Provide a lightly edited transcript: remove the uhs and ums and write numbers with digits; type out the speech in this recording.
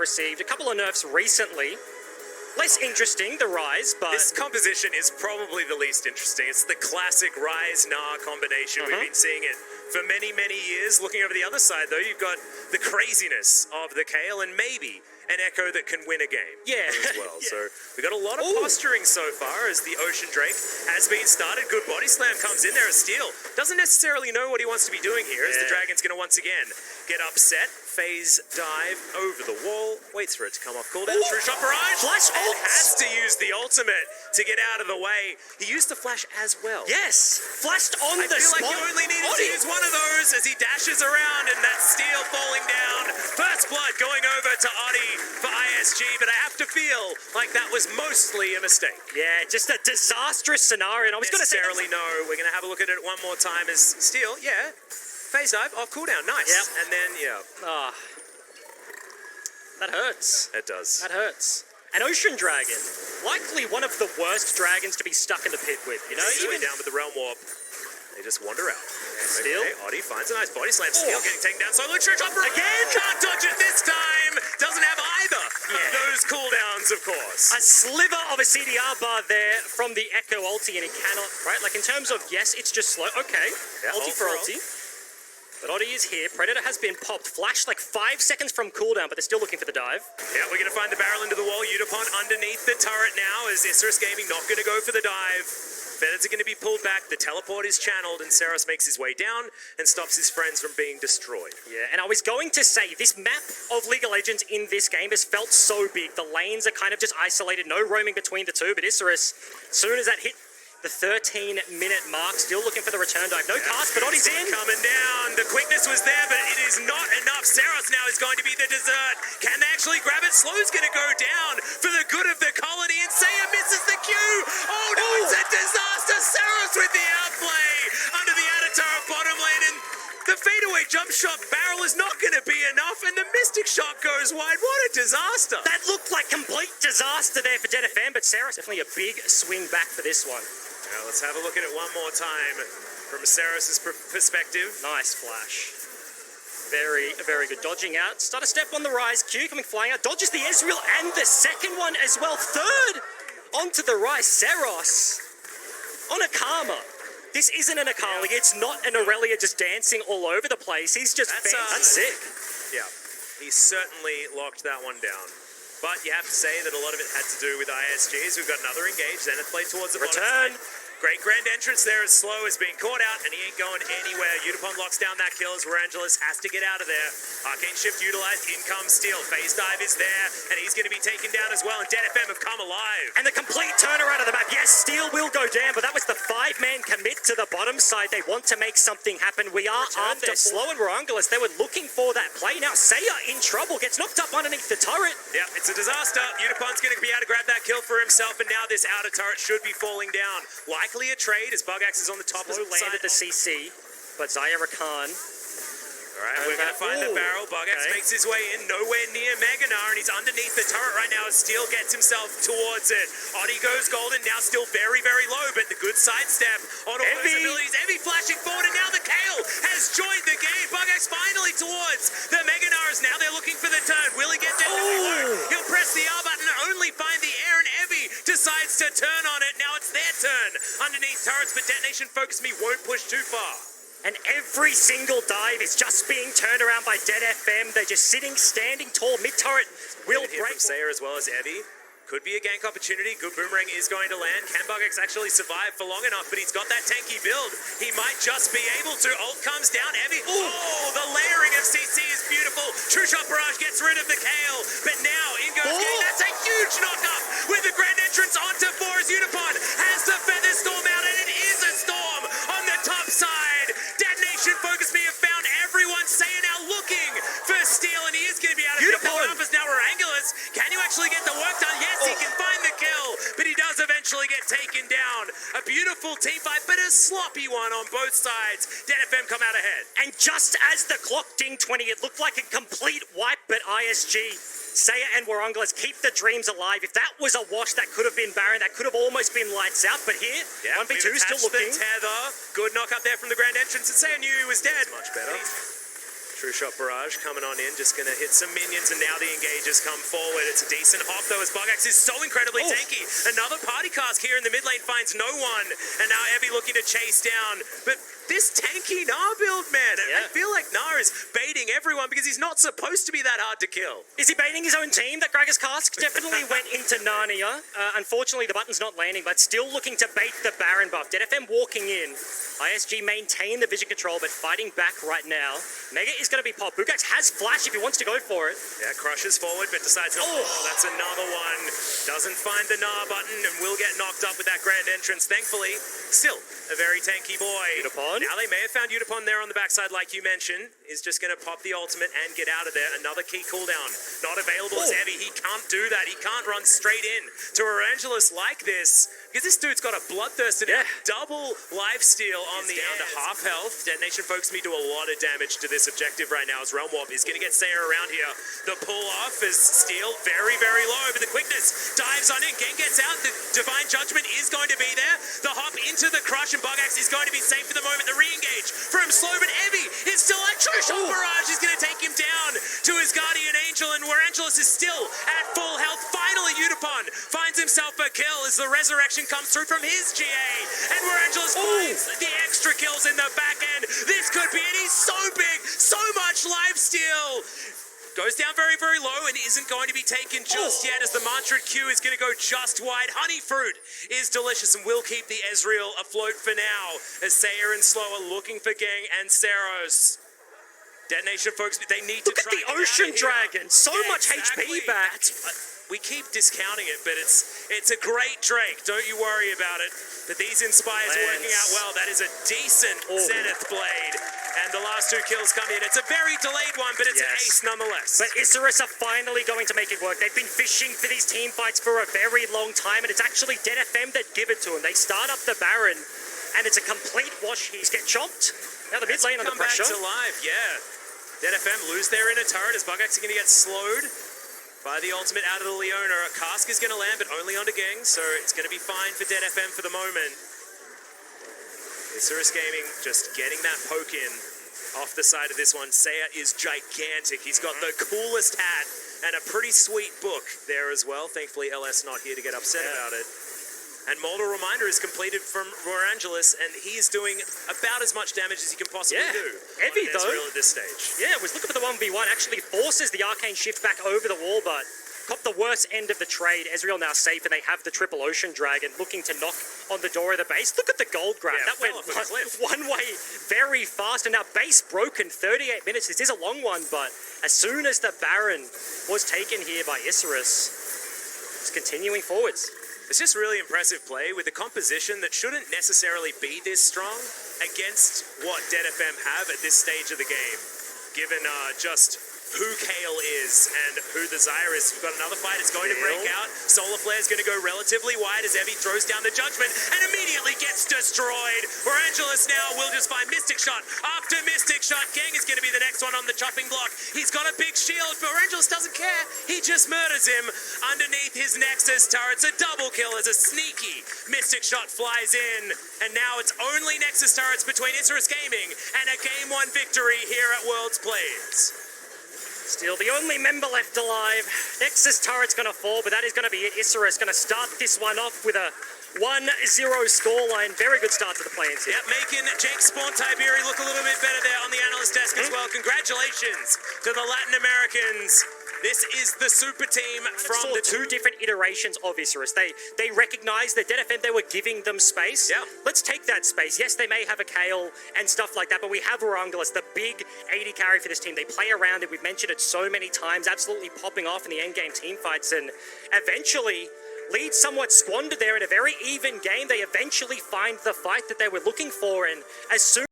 received a couple of nerfs recently. Less interesting, the Rise, but... This composition is probably the least interesting. It's the classic Rise-Gnar combination. We've been seeing it for many, many years. Looking over the other side, though, you've got the craziness of the Kale and maybe an Ekko that can win a game as well. Yeah. So we've got a lot of posturing so far as the Ocean Drake has been started. Good body slam comes in there as Steel doesn't necessarily know what he wants to be doing here as the Dragon's going to once again get upset. Phase dive over the wall, waits for it to come off cooldown. True shot barrage! Flash and ult! has to use the ultimate to get out of the way. He used the flash as well. Yes! Flashed on I the feel spot. like you only needed to use one of those as he dashes around and that Steel falling down. First blood going over to Odi for ISG, but I have to feel like that was mostly a mistake. Yeah, just a disastrous scenario. And I was going to say... No. We're going to have a look at it one more time as Steel, phase dive off cooldown, nice. Yep. And then, that hurts. it does. That hurts. An Ocean Dragon, likely one of the worst dragons to be stuck in the pit with, you know? Even down with the Realm Warp, they just wander out. Steel. Okay, Odi finds a nice body slam. Steel getting taken down. Solo true shot again. Can't dodge it this time. Doesn't have either of those cooldowns, of course. A sliver of a CDR bar there from the Ekko ulti, and he cannot, right? Like in terms of, yes, it's just slow. Okay, ulti for ulti. But Odi is here. Predator has been popped. Flashed like 5 seconds from cooldown, but they're still looking for the dive. Yeah, we're going to find the barrel into the wall. Udapon underneath the turret now as Isserus Gaming not going to go for the dive. Feathers are going to be pulled back. The teleport is channeled, and Seros makes his way down and stops his friends from being destroyed. Yeah, and I was going to say, this map of League of Legends in this game has felt so big. The lanes are kind of just isolated, no roaming between the two, but Isserus, as soon as that hit the 13-minute mark, still looking for the return dive. No cast, but Odi's in. Coming down. The quickness was there, but it is not enough. Seros now is going to be the dessert. Can they actually grab it? Slow's going to go down for the good of the colony, and Saya misses the cue. Oh no, it's a disaster. Seros with the outplay under the Atatar bottom lane, and the fadeaway jump shot barrel is not going to be enough, and the Mystic shot goes wide. What a disaster. That looked like complete disaster there for DFM, but Seros definitely a big swing back for this one. Now let's have a look at it one more time from Seros' perspective. Nice flash. Very, very good. Dodging out. Start a step on the Rise. Q coming flying out. Dodges the Ezreal and the second one as well. Third onto the Rise. Seros on a Karma. This isn't an Akali. It's not an Aurelia just dancing all over the place. He's just that's sick. Yeah, he certainly locked that one down. But you have to say that a lot of it had to do with ISGs. We've got another engage. Zenith played towards the bottom side. Great grand entrance there as Slow is being caught out, and he ain't going anywhere. Udapon locks down that kill as Rangelis has to get out of there. Arcane Shift utilized, in comes Steel. Phase Dive is there, and he's going to be taken down as well, and DFM have come alive. And the complete turnaround of the map. Yes, Steel will go down, but that was the 5-man commit to the bottom side. They want to make something happen. We are after Slow and Rangelis. They were looking for that play. Now Saya in trouble, gets knocked up underneath the turret. Yeah, it's a disaster. Udapon's going to be able to grab that kill for himself, and now this outer turret should be falling down. Likely a trade as Bugax is on the top. Slow landed the CC, but Zaya Rakan. Alright, we're going to find the barrel. Bugax makes his way in, nowhere near Meganar, and he's underneath the turret right now as Steel gets himself towards it. Odi goes golden, now still very, very low, but the good sidestep on all those abilities. Evie flashing forward, and now the Kale has joined the game. Bugax finally towards the Meganars. Now they're looking for the turn. Will he get there? He'll press the R button and only find the air, and Evie decides to turn on it. Now it's their turn underneath turrets, but Detonation Focus Me won't push too far. And every single dive is just being turned around by DFM. They're just sitting, standing tall. Mid-turret will break. Sayer as well as Evie. Could be a gank opportunity. Good boomerang is going to land. Can Bugax actually survive for long enough? But he's got that tanky build. He might just be able to. Ult comes down. Evie. Oh, the layering of CC is beautiful. True Shot Barrage gets rid of the Kale. But now in goes Game. That's a huge knock-up with the grand entrance onto Forest. Udapon has the Feather Storm out, and it is a storm on the top side. Detonation Focus Me have found everyone. Saya now looking for Steel, and he is going to be out of the up as now Rangelis. Can you actually get the work done? Yes, he can find the kill, but he does eventually get taken down. A beautiful team fight, but a sloppy one on both sides. DFM come out ahead. And just as the clock dinged 20, it looked like a complete wipe, but ISG, Saya and Warangelis keep the dreams alive. If that was a wash, that could have been Baron. That could have almost been lights out, but here, 1v2 still looking. The tether. Good knock up there from the grand entrance, and Saya knew he was dead. Much better. True shot barrage coming on in, just going to hit some minions, and now the engagers come forward. It's a decent hop though, as Bogax is so incredibly tanky. Another party cask here in the mid lane finds no one, and now Evie looking to chase down. But this tanky Gnar build, man, I feel like Gnar is baiting everyone because he's not supposed to be that hard to kill. Is he baiting his own team? That Gragas cask definitely went into Narnia. Unfortunately, the button's not landing, but still looking to bait the Baron buff. DFM walking in. ISG maintain the vision control, but fighting back right now. Mega is going to be popped. Bugax has flash if he wants to go for it. Yeah, crushes forward, but decides not. Oh, that's another one. Doesn't find the Gnar button and will get knocked up with that grand entrance. Thankfully, still a very tanky boy. Utapon. Now they may have found Utapon there on the backside, like you mentioned. Is just going to pop the ultimate and get out of there. Another key cooldown. Not available as Evie. He can't do that. He can't run straight in to Erangelus like this. Because this dude's got a bloodthirst and double lifesteal on the down to half health. Detonation folks me do a lot of damage to this objective right now as Realm Warp is going to get Sayer around here. The pull off is Steel very, very low, but the quickness dives on in. Gang gets out. The Divine Judgment is going to be there. The hop into the crush, and Bogax is going to be safe for the moment. The re-engage from Slow, but Evie is still at True Shot Barrage is going to take him down to his Guardian Angel, and where Angelus is still at full health. Finally, Utapon finds himself a kill as the resurrection comes through from his GA, and where Angelus finds the extra kills in the back end. This could be it. He's so big, so much lifesteal. Goes down very, very low and isn't going to be taken just yet as the Mantrid Q is going to go just wide. Honey Fruit is delicious and will keep the Ezreal afloat for now as Sayer and Slow are looking for Gang and Seros. Detonation folks, they need to try Look at the Ocean Dragon. So much HP back. We keep discounting it, but it's a great Drake. Don't you worry about it. But these Inspires are working out well. That is a decent Zenith Blade. And the last two kills come in. It's a very delayed one, but it's an ace nonetheless. But Isurus are finally going to make it work. They've been fishing for these team fights for a very long time, and it's actually DFM that give it to them. They start up the Baron, and it's a complete wash. He's get chopped. Now the mid lane under pressure. Come back to life, DFM lose their inner turret as Bogax are going to get slowed by the ultimate out of the Leona. A cask is going to land, but only onto Gang, so it's going to be fine for DFM for the moment. Isurus Gaming just getting that poke in off the side of this one. Seiya is gigantic. He's got the coolest hat and a pretty sweet book there as well. Thankfully, LS not here to get upset about it. And Molder Reminder is completed from Rorangelus, and he's doing about as much damage as he can possibly do. Heavy though. At this stage. Yeah, was looking for the 1v1. Actually forces the Arcane Shift back over the wall, but caught the worst end of the trade. Ezreal now safe, and they have the triple Ocean Dragon looking to knock on the door of the base. Look at the gold grab. That went one way very fast, and now base broken. 38 minutes. This is a long one, but as soon as the Baron was taken here by Isurus, it's continuing forwards. It's just really impressive play with a composition that shouldn't necessarily be this strong against what DFM have at this stage of the game, given just who Kale is and who the Zyre is. We've got another fight. It's going to break out. Solar Flare is going to go relatively wide as Evie throws down the Judgment and immediately gets destroyed. Orangelus now will just find Mystic Shot after Mystic Shot. Gang is going to be the next one on the chopping block. He's got a big shield, but Orangelus doesn't care. He just murders him underneath his Nexus turret. It's a double kill as a sneaky Mystic Shot flies in. And now it's only Nexus turrets between Isurus Gaming and a Game 1 victory here at Worlds Plays. Still the only member left alive. Nexus turret's going to fall, but that is going to be it. Isurus going to start this one off with a 1-0 scoreline. Very good start to the play-ins here. Yep, making Jake Spawn Tiberi look a little bit better there on the analyst desk as well. Congratulations to the Latin Americans. This is the super team from the two different iterations of Isurus. They recognize that DFM, they were giving them space. Yeah. Let's take that space. Yes, they may have a Kale and stuff like that, but we have Orangelus, the big 80 carry for this team. They play around it. We've mentioned it so many times, absolutely popping off in the endgame team fights, and eventually lead somewhat squandered there in a very even game. They eventually find the fight that they were looking for, and as soon